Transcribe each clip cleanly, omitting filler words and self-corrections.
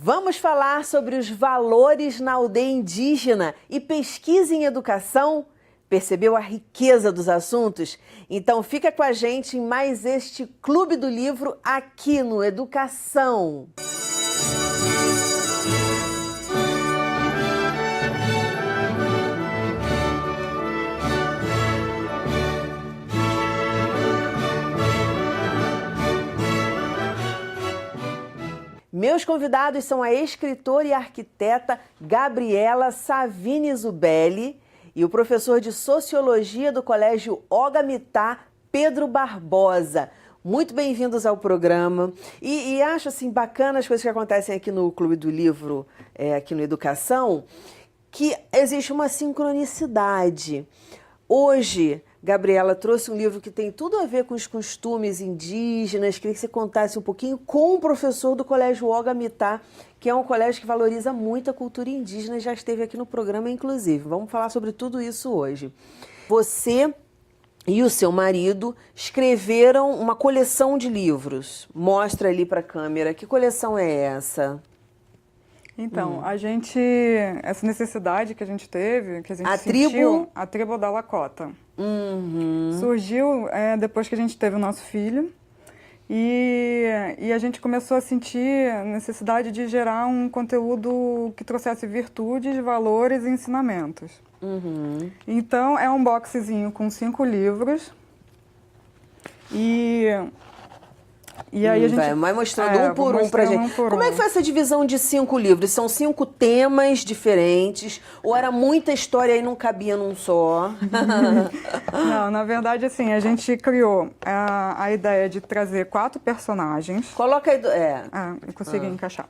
Vamos falar sobre os valores na aldeia indígena e pesquisa em educação? Percebeu a riqueza dos assuntos? Então fica com a gente em mais este Clube do Livro aqui no Educação. Meus convidados são a escritora e arquiteta Gabriela Savini Zubelli e o professor de Sociologia do Colégio Ogamitá, Pedro Barbosa. Muito bem-vindos ao programa. E acho assim bacana as coisas que acontecem aqui no Clube do Livro, aqui no Educação, que existe uma sincronicidade. Hoje, Gabriela trouxe um livro que tem tudo a ver com os costumes indígenas. Queria que você contasse um pouquinho com o professor do Colégio Ogamitá, que é um colégio que valoriza muito a cultura indígena e já esteve aqui no programa, inclusive. Vamos falar sobre tudo isso hoje. Você e o seu marido escreveram uma coleção de livros. Mostra ali para a câmera. Que coleção é essa? Então, essa necessidade que a gente teve, que a gente sentiu, a tribo da Lakota. Uhum. Surgiu depois que a gente teve o nosso filho e a gente começou a sentir a necessidade de gerar um conteúdo que trouxesse virtudes, valores e ensinamentos. Uhum. Então, é um boxezinho com 5 livros e aí a gente vai mostrando um por um pra gente. Como é que foi essa divisão de 5 livros? São 5 temas diferentes? Ou era muita história e não cabia num só? Não, na verdade, assim, a gente criou a ideia de trazer 4 personagens. Coloca aí. Eu consegui encaixar.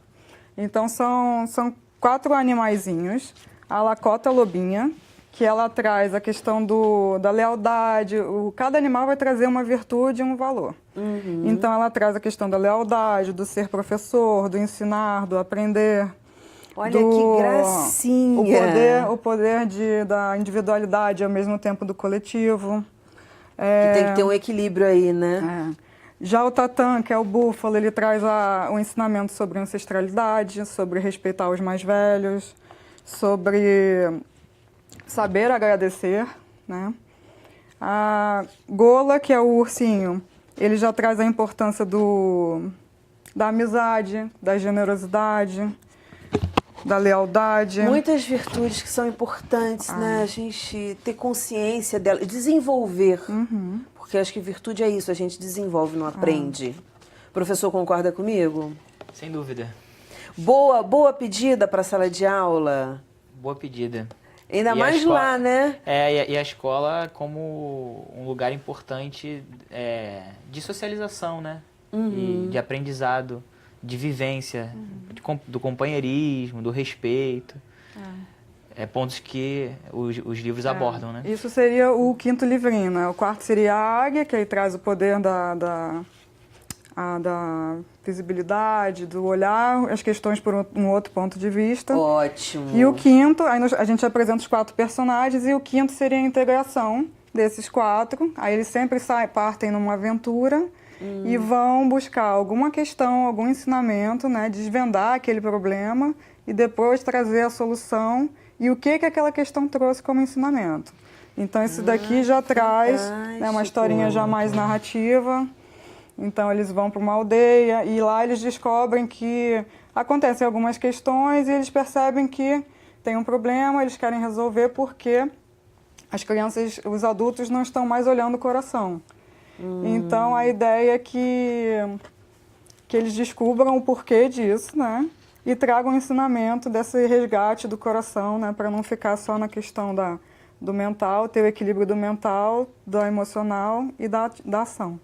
Então, são 4 animaizinhos. A Lakota Lobinha, que ela traz a questão da lealdade. Cada animal vai trazer uma virtude e um valor. Uhum. Então, ela traz a questão da lealdade, do ser professor, do ensinar, do aprender. Olha que gracinha! O poder da individualidade ao mesmo tempo do coletivo. Que tem que ter um equilíbrio aí, né? Já o Tatã, que é o búfalo, ele traz o ensinamento sobre ancestralidade, sobre respeitar os mais velhos, sobre saber agradecer, né? A Gola, que é o ursinho, ele já traz a importância da amizade, da generosidade, da lealdade. Muitas virtudes que são importantes, né? A gente ter consciência dela, desenvolver. Uhum. Porque acho que virtude é isso, a gente desenvolve, não aprende. O professor concorda comigo? Sem dúvida. Boa pedida para a sala de aula. Boa pedida. Ainda mais lá, né? E a escola como um lugar importante de socialização, né? Uhum. E de aprendizado, de vivência, do companheirismo, do respeito. Pontos que os livros abordam, né? Isso seria o 5º livrinho, né? O 4º seria a águia, que aí traz o poder da visibilidade, do olhar, as questões por um outro ponto de vista. Ótimo. E o 5º, aí a gente apresenta os 4 personagens, e o 5º seria a integração desses 4. Aí eles sempre partem numa aventura e vão buscar alguma questão, algum ensinamento, né? Desvendar aquele problema e depois trazer a solução e o que aquela questão trouxe como ensinamento. Então, esse daqui já traz uma historinha já mais narrativa. Então, eles vão para uma aldeia e lá eles descobrem que acontecem algumas questões e eles percebem que tem um problema, eles querem resolver porque as crianças, os adultos não estão mais olhando o coração. Então, a ideia é que eles descubram o porquê disso, né? E tragam o ensinamento desse resgate do coração, né? Para não ficar só na questão do mental, ter o equilíbrio do mental, do emocional e da ação.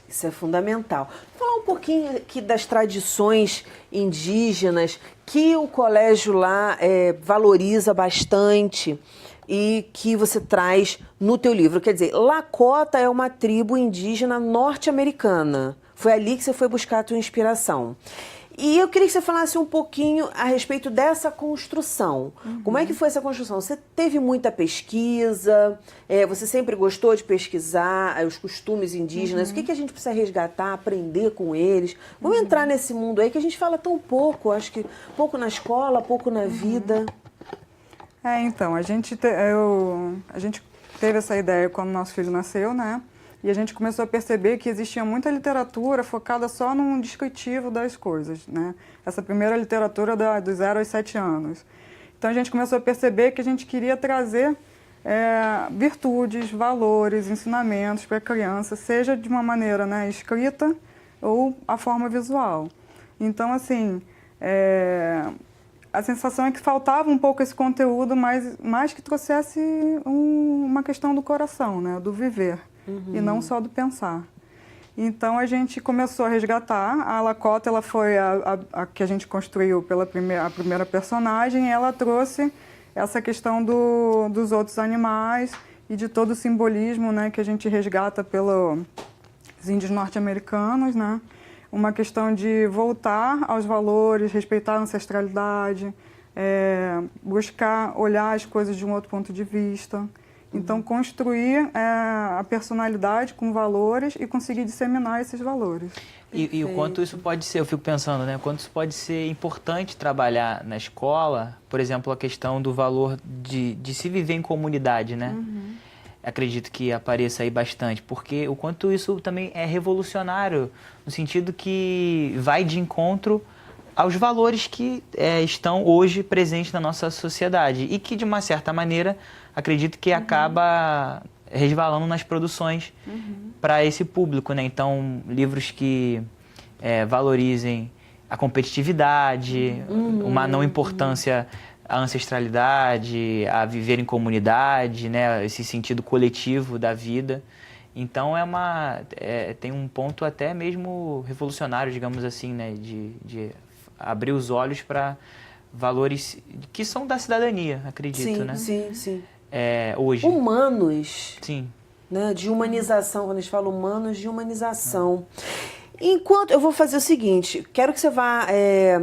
Isso é fundamental. Vou falar um pouquinho aqui das tradições indígenas que o colégio lá valoriza bastante e que você traz no teu livro. Quer dizer, Lakota é uma tribo indígena norte-americana. Foi ali que você foi buscar a tua inspiração. E eu queria que você falasse um pouquinho a respeito dessa construção. Como é que foi essa construção? Você teve muita pesquisa? Você sempre gostou de pesquisar os costumes indígenas? O que a gente precisa resgatar, aprender com eles? Vamos entrar nesse mundo aí que a gente fala tão pouco. Acho que pouco na escola, pouco na vida. Então, a gente teve essa ideia quando nosso filho nasceu, né? E a gente começou a perceber que existia muita literatura focada só num descritivo das coisas, né? Essa primeira literatura dos 0 aos 7 anos. Então a gente começou a perceber que a gente queria trazer virtudes, valores, ensinamentos para a criança, seja de uma maneira, né, escrita ou a forma visual. Então, assim, a sensação é que faltava um pouco esse conteúdo, mais que trouxesse uma questão do coração, né, do viver. E não só do pensar. Então a gente começou a resgatar. A Lakota, ela foi a que a gente construiu a primeira personagem, e ela trouxe essa questão dos outros animais e de todo o simbolismo, né, que a gente resgata pelos índios norte-americanos, né? Uma questão de voltar aos valores, respeitar a ancestralidade, buscar olhar as coisas de um outro ponto de vista. Então, construir a personalidade com valores e conseguir disseminar esses valores. E o quanto isso pode ser, eu fico pensando, né? O quanto isso pode ser importante trabalhar na escola, por exemplo, a questão do valor de se viver em comunidade, né? Acredito que apareça aí bastante, porque o quanto isso também é revolucionário, no sentido que vai de encontro aos valores que estão hoje presentes na nossa sociedade e que, de uma certa maneira, acredito que acaba resvalando nas produções para esse público, né? Então, livros que valorizem a competitividade, uma não importância à ancestralidade, a viver em comunidade, né? Esse sentido coletivo da vida. Então, tem um ponto até mesmo revolucionário, digamos assim, né? De abrir os olhos para valores que são da cidadania, acredito, né? Sim. Hoje. Humanos. Sim. Né? De humanização, quando a gente fala humanos, de humanização. Enquanto eu vou fazer o seguinte, quero que você vá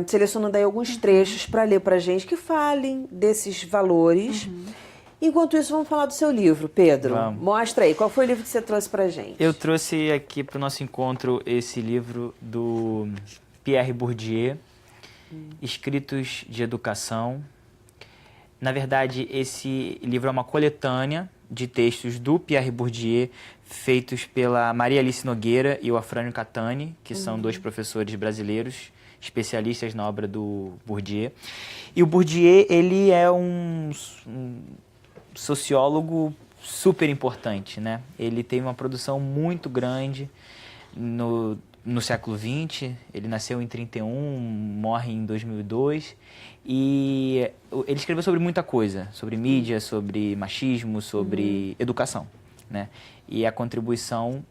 selecionando aí alguns trechos para ler para a gente que falem desses valores. Enquanto isso, vamos falar do seu livro, Pedro. Vamos. Mostra aí, qual foi o livro que você trouxe para a gente? Eu trouxe aqui para o nosso encontro esse livro do Pierre Bourdieu, Escritos de Educação. Na verdade, esse livro é uma coletânea de textos do Pierre Bourdieu, feitos pela Maria Alice Nogueira e o Afrânio Catani, que são dois professores brasileiros, especialistas na obra do Bourdieu. E o Bourdieu, ele é um sociólogo super importante, né? Ele tem uma produção muito grande no século XX, ele nasceu em 1931, morre em 2002, e ele escreveu sobre muita coisa, sobre mídia, sobre machismo, sobre educação, né? E a contribuição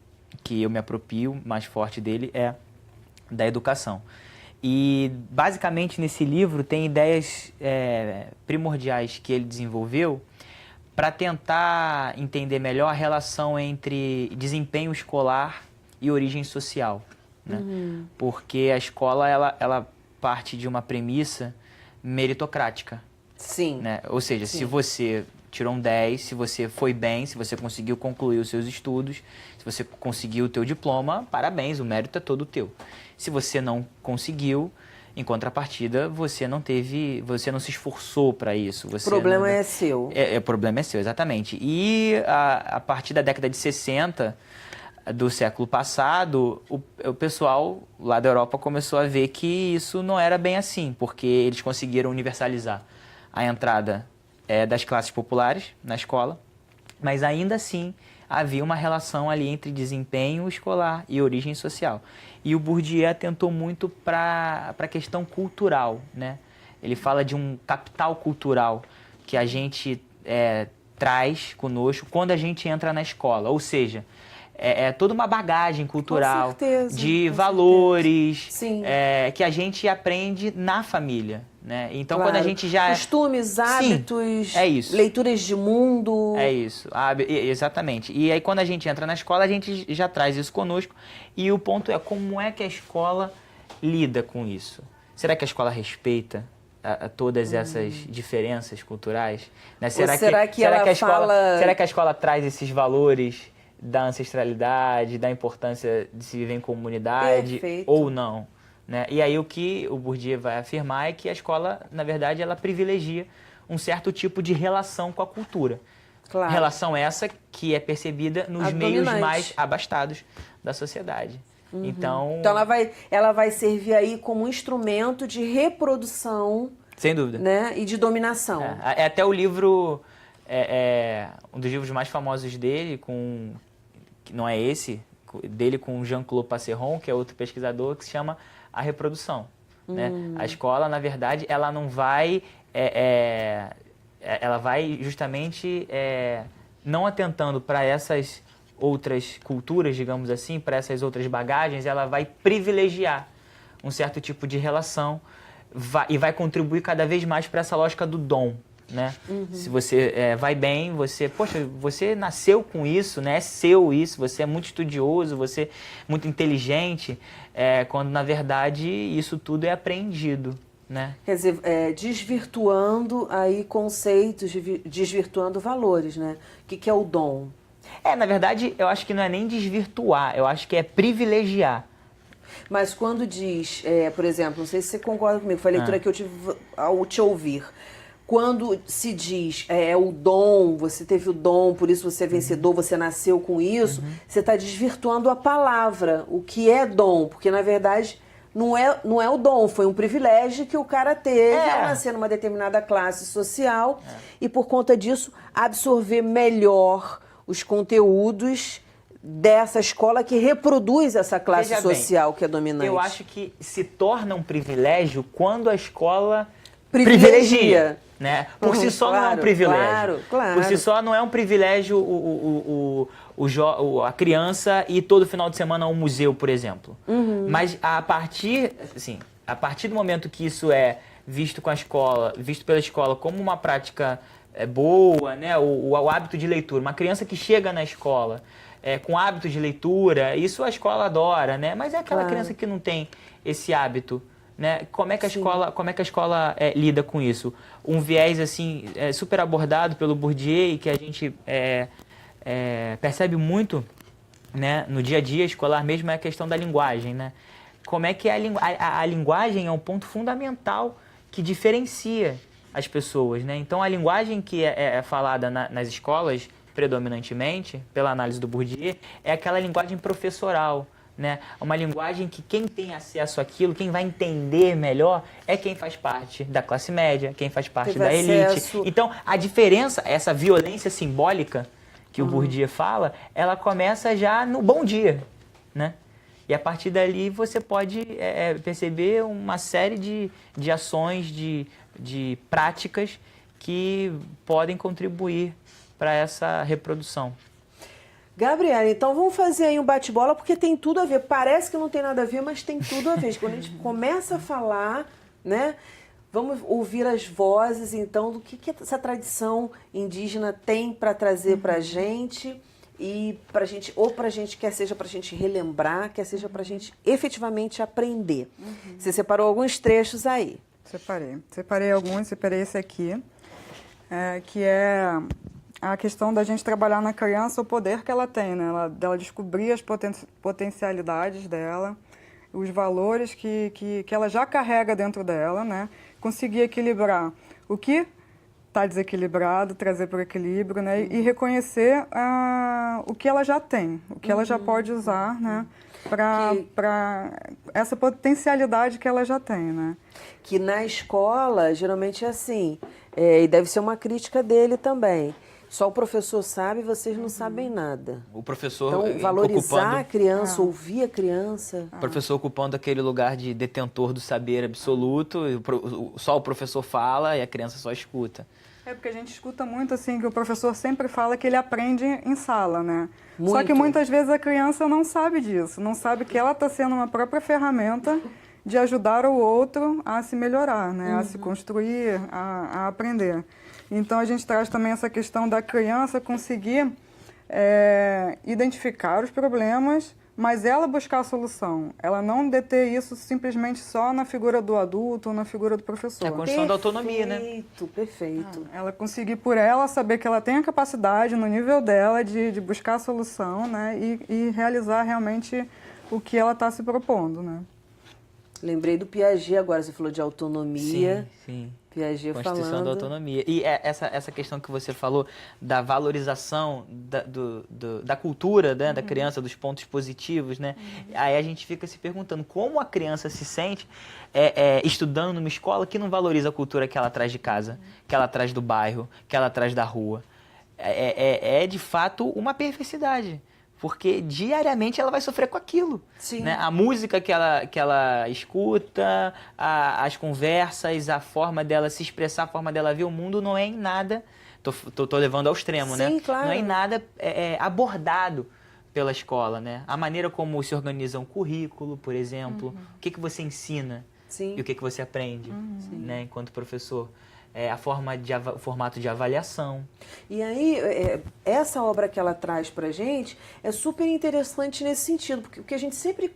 que eu me aproprio mais forte dele é da educação. E, basicamente, nesse livro tem ideias primordiais que ele desenvolveu para tentar entender melhor a relação entre desempenho escolar e origem social, né? Porque a escola ela parte de uma premissa meritocrática. Sim. Né? Ou seja, se você tirou um 10, se você foi bem, se você conseguiu concluir os seus estudos, se você conseguiu o teu diploma, parabéns, o mérito é todo teu. Se você não conseguiu, em contrapartida, você não se esforçou para isso. O problema é seu. O problema é seu, exatamente. E a partir da década de 60 do século passado, o pessoal lá da Europa começou a ver que isso não era bem assim, porque eles conseguiram universalizar a entrada das classes populares na escola, mas ainda assim havia uma relação ali entre desempenho escolar e origem social. E o Bourdieu atentou muito para a questão cultural, né? Ele fala de um capital cultural que a gente traz conosco quando a gente entra na escola, ou seja, toda uma bagagem cultural, com certeza, de com valores, Sim. Que a gente aprende na família, né? Então, Claro. quando a gente já... Costumes, hábitos, Sim, é isso. leituras de mundo. É isso, exatamente. E aí, quando a gente entra na escola, a gente já traz isso conosco. E o ponto é como é que a escola lida com isso. será que a escola respeita a todas essas diferenças culturais? Né? Será que a escola traz esses valores da ancestralidade, da importância de se viver em comunidade, Perfeito. ou não? Né? E aí o que o Bourdieu vai afirmar é que a escola, na verdade, ela privilegia um certo tipo de relação com a cultura. Claro. Relação essa que é percebida nos A meios dominante. mais abastados da sociedade. Então Ela vai servir aí como um instrumento de reprodução, sem dúvida. né, e de dominação. É até o livro, um dos livros mais famosos dele, que não é esse, dele com Jean-Claude Passeron, que é outro pesquisador, que se chama A Reprodução. Né? A escola, na verdade, ela não vai... ela vai justamente não atentando para essas outras culturas, digamos assim, para essas outras bagagens, ela vai privilegiar um certo tipo de relação e vai contribuir cada vez mais para essa lógica do dom, né? Se você vai bem, você nasceu com isso, né? É seu isso, você é muito estudioso, você é muito inteligente, quando na verdade isso tudo é aprendido, né? Quer dizer, desvirtuando aí conceitos, desvirtuando valores, né? O que é o dom? Na verdade, eu acho que não é nem desvirtuar, eu acho que é privilegiar. Mas quando diz, por exemplo, não sei se você concorda comigo, foi a leitura que eu tive ao te ouvir. Quando se diz, o dom, você teve o dom, por isso você é vencedor, você nasceu com isso, você está desvirtuando a palavra, o que é dom, porque na verdade não é o dom, foi um privilégio que o cara teve ao nascer numa determinada classe social e por conta disso absorver melhor os conteúdos dessa escola que reproduz essa classe social que é dominante. Eu acho que se torna um privilégio quando a escola privilegia. Né? Por si só não é um privilégio. Claro. Por si só não é um privilégio a criança ir todo final de semana ao museu, por exemplo. Mas a partir do momento que isso é visto pela escola como uma prática boa, né? O hábito de leitura. Uma criança que chega na escola com hábito de leitura, isso a escola adora, né? Mas é aquela criança que não tem esse hábito. Né? Como é que a escola lida com isso? Um viés assim super abordado pelo Bourdieu, que a gente percebe muito, né, no dia a dia escolar mesmo, é a questão da linguagem. Né? Como é que a linguagem é um ponto fundamental que diferencia as pessoas. Né? Então, a linguagem que é falada nas escolas, predominantemente, pela análise do Bourdieu, é aquela linguagem professoral. Né? Uma linguagem que quem tem acesso àquilo, quem vai entender melhor, é quem faz parte da classe média, quem faz parte da elite. Então, a diferença, essa violência simbólica que o Bourdieu fala, ela começa já no bom dia. Né? E a partir dali você pode perceber uma série de ações, de práticas que podem contribuir para essa reprodução. Gabriela, então vamos fazer aí um bate-bola, porque tem tudo a ver. Parece que não tem nada a ver, mas tem tudo a ver. Quando a gente começa a falar, né? Vamos ouvir as vozes, então, do que essa tradição indígena tem para trazer para a gente, e para gente, ou para a gente, quer seja para a gente relembrar, quer seja para a gente efetivamente aprender. Você separou alguns trechos aí. Separei alguns, separei esse aqui, que é a questão da gente trabalhar na criança o poder que ela tem, né? Dela descobrir as potencialidades dela, os valores que ela já carrega dentro dela, né? Conseguir equilibrar o que está desequilibrado, trazer para o equilíbrio, né? E reconhecer o que ela já tem, o que ela já pode usar, né? Para essa potencialidade que ela já tem, né? Que na escola, geralmente é assim, e deve ser uma crítica dele também. Só o professor sabe, vocês não sabem nada. O professor então, valorizar a criança, ouvir a criança. O professor ocupando aquele lugar de detentor do saber absoluto, só o professor fala e a criança só escuta. Porque a gente escuta muito assim, que o professor sempre fala que ele aprende em sala, né? Muito. Só que muitas vezes a criança não sabe disso, não sabe que ela está sendo uma própria ferramenta de ajudar o outro a se melhorar, né? A se construir, a aprender. Então, a gente traz também essa questão da criança conseguir identificar os problemas, mas ela buscar a solução. Ela não deter isso simplesmente só na figura do adulto ou na figura do professor. É a construção da autonomia, né? Perfeito, perfeito. Ela conseguir por ela saber que ela tem a capacidade no nível dela de buscar a solução, né? E realizar realmente o que ela está se propondo, né? Lembrei do Piaget agora, você falou de autonomia. Sim. Piaget Constituição falando... da autonomia. E essa questão que você falou da valorização da cultura, né, da criança, dos pontos positivos, né? Aí a gente fica se perguntando como a criança se sente estudando numa escola que não valoriza a cultura que ela traz de casa, que ela traz do bairro, que ela traz da rua. É de fato uma perversidade. Porque diariamente ela vai sofrer com aquilo. Sim. Né? A música que ela escuta, as conversas, a forma dela se expressar, a forma dela ver o mundo não é em nada, tô levando ao extremo, Sim, né? claro. Não é em nada abordado pela escola, né? A maneira como se organiza um currículo, por exemplo, o que você ensina Sim. e o que você aprende, né? Enquanto professor. O formato de avaliação. E aí, essa obra que ela traz pra gente é super interessante nesse sentido, porque o que a gente sempre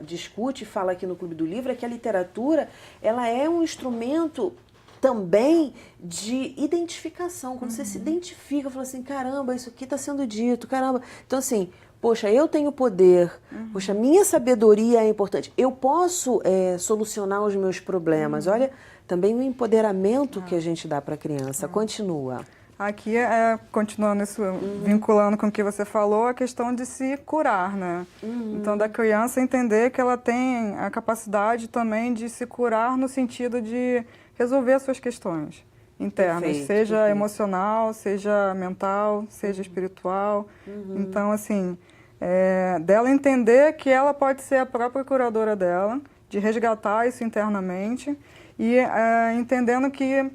discute e fala aqui no Clube do Livro é que a literatura, ela é um instrumento também de identificação. Quando você se identifica, fala assim, caramba, isso aqui está sendo dito, caramba. Então, assim, poxa, eu tenho poder, poxa, minha sabedoria é importante. Eu posso solucionar os meus problemas. Olha, também o empoderamento que a gente dá para a criança. Continua. Aqui, continuando isso, vinculando com o que você falou, a questão de se curar, né? Então, da criança entender que ela tem a capacidade também de se curar no sentido de resolver suas questões internas, Perfeito, seja perfeito. emocional, seja mental, seja espiritual. Então, assim, dela entender que ela pode ser a própria curadora dela, de resgatar isso internamente e entendendo que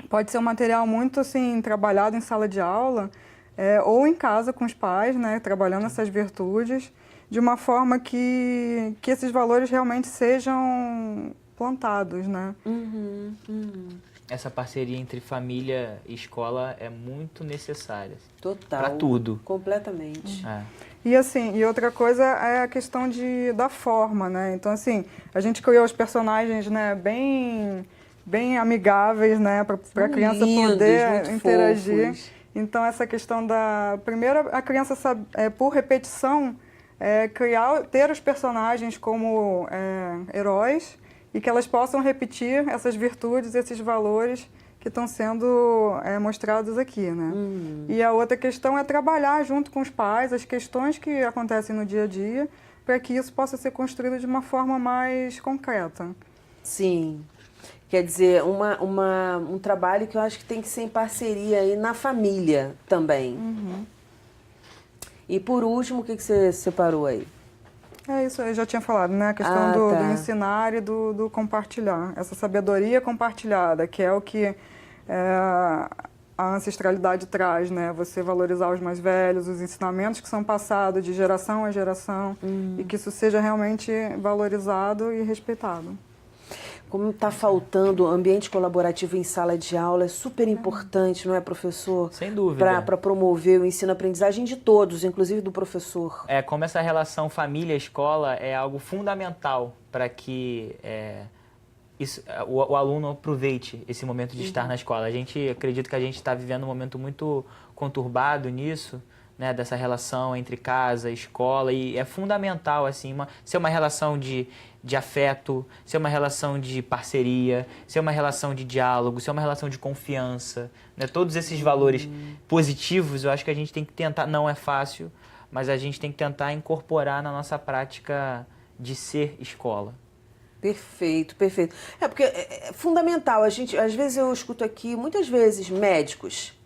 pode ser um material muito assim trabalhado em sala de aula ou em casa com os pais, né, trabalhando essas virtudes de uma forma que esses valores realmente sejam plantados, né? Essa parceria entre família e escola é muito necessária. Total. Para tudo. Completamente. E assim, e outra coisa é a questão da forma, né? Então assim, a gente criou os personagens, né, bem amigáveis, né, para a criança poder interagir. Fofos. Então essa questão primeiro a criança sabe, por repetição, ter os personagens como heróis e que elas possam repetir essas virtudes, esses valores que estão sendo mostrados aqui, né? E a outra questão é trabalhar junto com os pais as questões que acontecem no dia a dia para que isso possa ser construído de uma forma mais concreta. Sim. Quer dizer, um trabalho que eu acho que tem que ser em parceria aí na família também. E por último, o que você separou aí? É isso, eu já tinha falado, né? A questão do ensinar e do compartilhar. Essa sabedoria compartilhada, que é o que a ancestralidade traz, né? Você valorizar os mais velhos, os ensinamentos que são passados de geração a geração e que isso seja realmente valorizado e respeitado. Como está faltando ambiente colaborativo em sala de aula, é super importante, não é, professor? Sem dúvida. Para promover o ensino-aprendizagem de todos, inclusive do professor. Como essa relação família-escola é algo fundamental para que o aluno aproveite esse momento de estar na escola. Acredito que a gente está vivendo um momento muito conturbado nisso, né, dessa relação entre casa e escola, e é fundamental assim, ser uma relação de afeto, ser uma relação de parceria, ser uma relação de diálogo, ser uma relação de confiança, né? Todos esses valores positivos, eu acho que a gente tem que tentar, não é fácil, mas a gente tem que tentar incorporar na nossa prática de ser escola. Perfeito, perfeito. Porque é fundamental, às vezes eu escuto aqui, muitas vezes, médicos.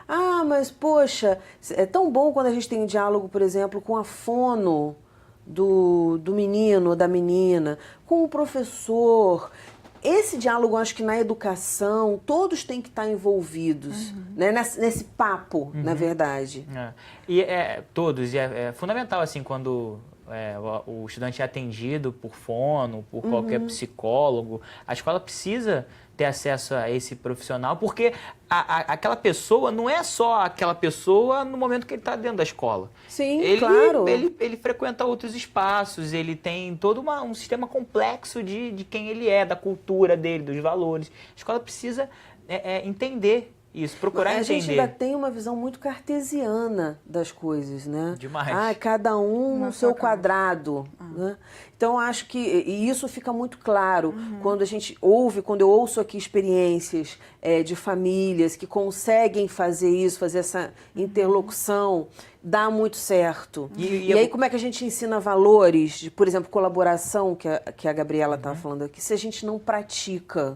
Ah, mas poxa, é tão bom quando a gente tem um diálogo, por exemplo, com a fono do menino ou da menina, com o professor. Esse diálogo, eu acho que na educação, todos têm que estar envolvidos, né? Nesse papo, na verdade. Todos. E é fundamental, assim, quando o estudante é atendido por fono, por qualquer psicólogo. A escola precisa ter acesso a esse profissional, porque aquela pessoa não é só aquela pessoa no momento que ele está dentro da escola. Sim, claro. Ele frequenta outros espaços, ele tem todo um sistema complexo de quem ele é, da cultura dele, dos valores. A escola precisa entender isso, procurar entender. A gente ainda tem uma visão muito cartesiana das coisas, né? Demais. Cada um no seu quadrado. Né? Então, acho que e isso fica muito claro quando quando eu ouço aqui experiências de famílias que conseguem fazer isso, fazer essa interlocução, dá muito certo. E aí, como é que a gente ensina valores de, por exemplo, colaboração, que a Gabriela estava falando aqui, se a gente não pratica?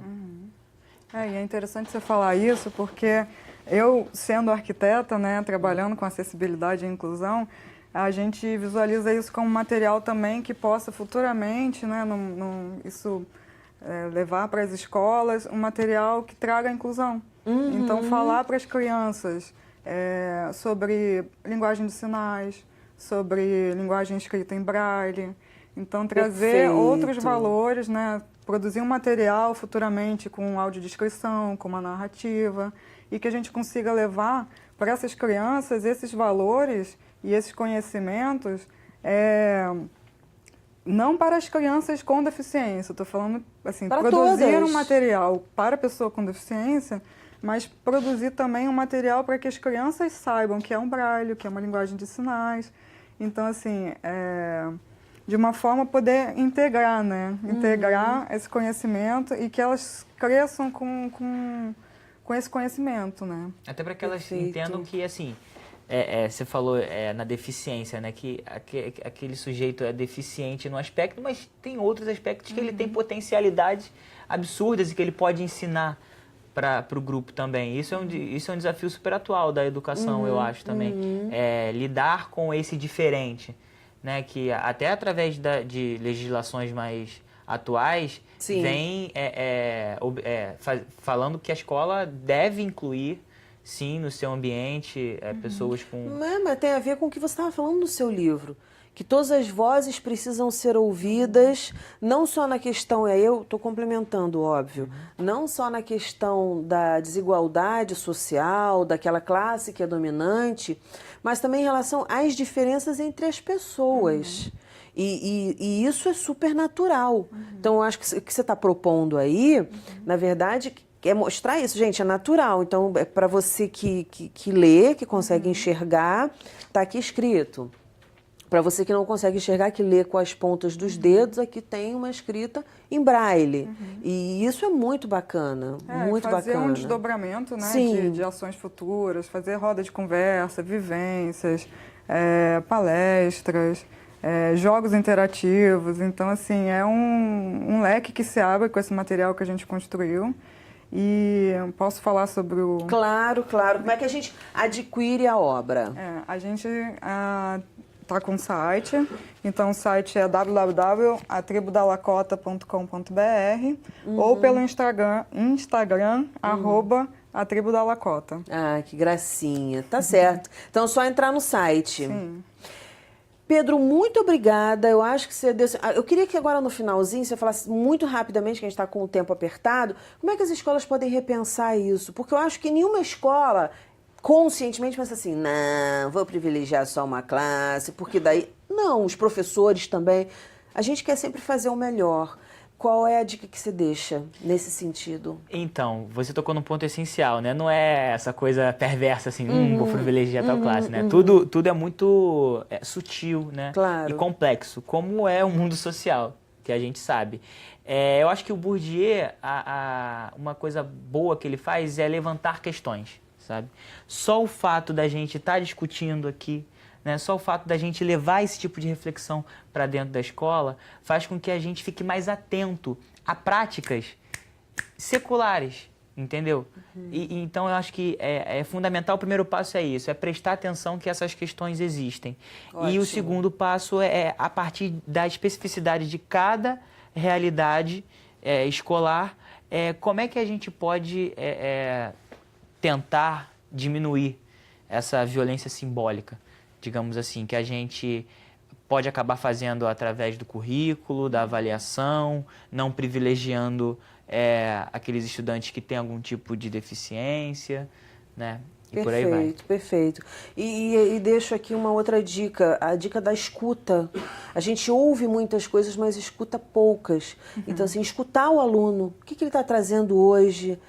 E é interessante você falar isso, porque eu, sendo arquiteta, né, trabalhando com acessibilidade e inclusão, a gente visualiza isso como material também que possa futuramente, né, levar para as escolas um material que traga inclusão. Então, falar para as crianças sobre linguagem de sinais, sobre linguagem escrita em braille. Então, trazer outros valores, né? Produzir um material futuramente com audiodescrição, com uma narrativa, e que a gente consiga levar para essas crianças esses valores e esses conhecimentos, não para as crianças com deficiência, estou falando assim, para produzir todas. Um material para a pessoa com deficiência, mas produzir também um material para que as crianças saibam que é um braille, que é uma linguagem de sinais. Então, assim, de uma forma poder integrar, né? Integrar esse conhecimento e que elas cresçam com esse conhecimento, né? Até para que elas entendam que, assim, você falou na deficiência, né? Que aquele sujeito é deficiente no aspecto, mas tem outros aspectos que ele tem potencialidades absurdas e que ele pode ensinar para o grupo também. Isso é um desafio super atual da educação, eu acho também. Lidar com esse diferente. Né, que até através de legislações mais atuais, vem falando que a escola deve incluir, sim, no seu ambiente, pessoas com... Mas tem a ver com o que você estava falando no seu livro, que todas as vozes precisam ser ouvidas, não só na questão, eu estou complementando, óbvio, não só na questão da desigualdade social, daquela classe que é dominante, mas também em relação às diferenças entre as pessoas. E isso é super natural. Então, eu acho que o que você está propondo aí, na verdade, é mostrar isso, gente, é natural. Então, é para você que lê, que consegue enxergar, está aqui escrito. Para você que não consegue enxergar, que lê com as pontas dos dedos, aqui tem uma escrita em braille. E isso é muito bacana, muito fazer bacana. Um desdobramento, né, de ações futuras, fazer roda de conversa, vivências, palestras, jogos interativos. Então, assim, é um leque que se abre com esse material que a gente construiu. E posso falar sobre o... Claro, claro. Como é que a gente adquire a obra? A gente... está com o site, então o site é www.atribudalacota.com.br ou pelo Instagram @atribudalacota. Que gracinha, tá certo. Então é só entrar no site. Sim. Pedro, muito obrigada. Eu acho que você deu... Eu queria que agora no finalzinho você falasse muito rapidamente, que a gente está com o tempo apertado, como é que as escolas podem repensar isso? Porque eu acho que nenhuma escola conscientemente pensa assim, não, vou privilegiar só uma classe, porque daí... Não, os professores também. A gente quer sempre fazer o melhor. Qual é a dica que você deixa nesse sentido? Então, você tocou num ponto essencial, né? Não é essa coisa perversa assim, vou privilegiar tal classe, né? Tudo é muito sutil, né? Claro. E complexo, como é o mundo social, que a gente sabe. Eu acho que o Bourdieu, uma coisa boa que ele faz é levantar questões, sabe? Só o fato da gente estar discutindo aqui, né? Só o fato da gente levar esse tipo de reflexão para dentro da escola faz com que a gente fique mais atento a práticas seculares, entendeu? E então eu acho que é fundamental, o primeiro passo é isso, é prestar atenção que essas questões existem. Ótimo. E o segundo passo é, a partir da especificidade de cada realidade escolar, como é que a gente pode tentar diminuir essa violência simbólica, digamos assim, que a gente pode acabar fazendo através do currículo, da avaliação, não privilegiando aqueles estudantes que têm algum tipo de deficiência, né? E por aí vai. Perfeito, perfeito. E deixo aqui uma outra dica, a dica da escuta. A gente ouve muitas coisas, mas escuta poucas. Então, assim, escutar o aluno, o que ele está trazendo hoje,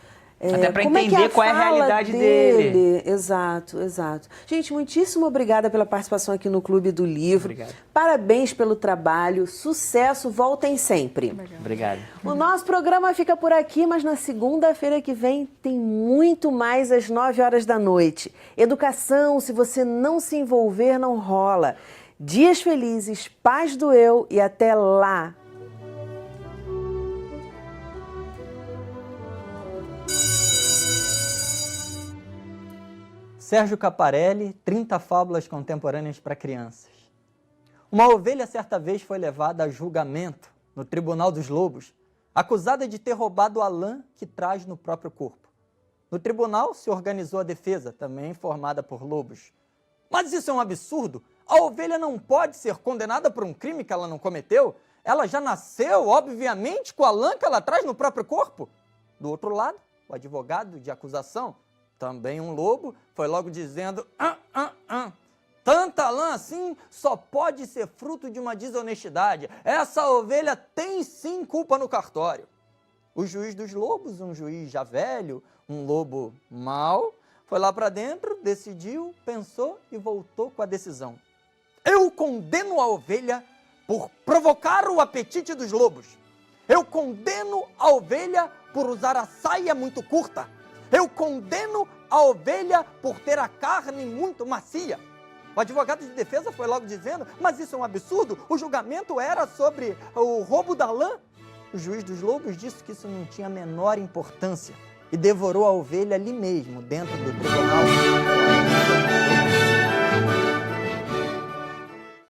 até para como entender qual é a realidade dele. Exato, exato. Gente, muitíssimo obrigada pela participação aqui no Clube do Livro. Obrigado. Parabéns pelo trabalho, sucesso, voltem sempre. Obrigado. O nosso programa fica por aqui, mas na segunda-feira que vem tem muito mais às 9 horas da noite. Educação, se você não se envolver, não rola. Dias felizes, paz do eu e até lá. Sérgio Caparelli, 30 fábulas contemporâneas para crianças. Uma ovelha certa vez foi levada a julgamento no Tribunal dos Lobos, acusada de ter roubado a lã que traz no próprio corpo. No tribunal se organizou a defesa, também formada por lobos. Mas isso é um absurdo! A ovelha não pode ser condenada por um crime que ela não cometeu. Ela já nasceu, obviamente, com a lã que ela traz no próprio corpo. Do outro lado, o advogado de acusação, também um lobo, foi logo dizendo: tanta lã assim só pode ser fruto de uma desonestidade. Essa ovelha tem sim culpa no cartório. O juiz dos lobos, um juiz já velho, um lobo mau, foi lá para dentro, decidiu, pensou e voltou com a decisão. Eu condeno a ovelha por provocar o apetite dos lobos. Eu condeno a ovelha por usar a saia muito curta. Eu condeno a ovelha por ter a carne muito macia. O advogado de defesa foi logo dizendo: mas isso é um absurdo, o julgamento era sobre o roubo da lã. O juiz dos lobos disse que isso não tinha a menor importância e devorou a ovelha ali mesmo, dentro do tribunal.